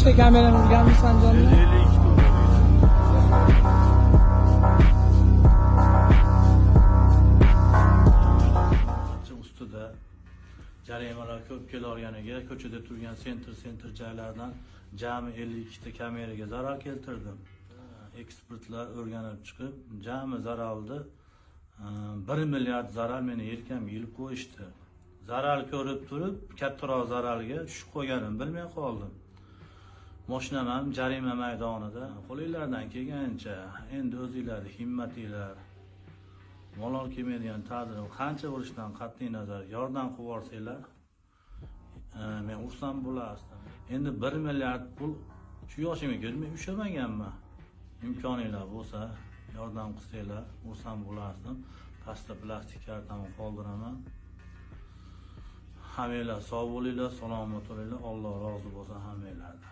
52'te kameranız gelmiş Sancan'da. 52 ustida jarimalar ko'p kelganiga ko'chada turgan sentr joylardan jami 52 ta kameraga zarar keltirdim. Ekspertlar o'rganib chiqib, jami zararni 1 milliard zarar meni yelkamga ilib qo'yishdi. Zarar ko'rib turib, kattaroq zararga tushib qo'yganimni bilmay qoldim. Mashinam ham jarima maydonida. Qo'linglardan kelgancha, endi o'zingizlarning himmatinglar, malol kelmaydigan ta'zir qancha bo'lishidan qat'iy nazar yordam qilib yuborsanglar, men xursand bo'lardim. Endi 1 milliard pul shu yoshimga kelmay ushlamaganman. İmkoninglar bo'lsa, yordam qilsanglar, xursand bo'lardim. Pastda plastik kartamni qoldiraman. Hammanglar sog' bo'linglar, salomat bo'linglar. Alloh rozi bo'lsin hammanglardan.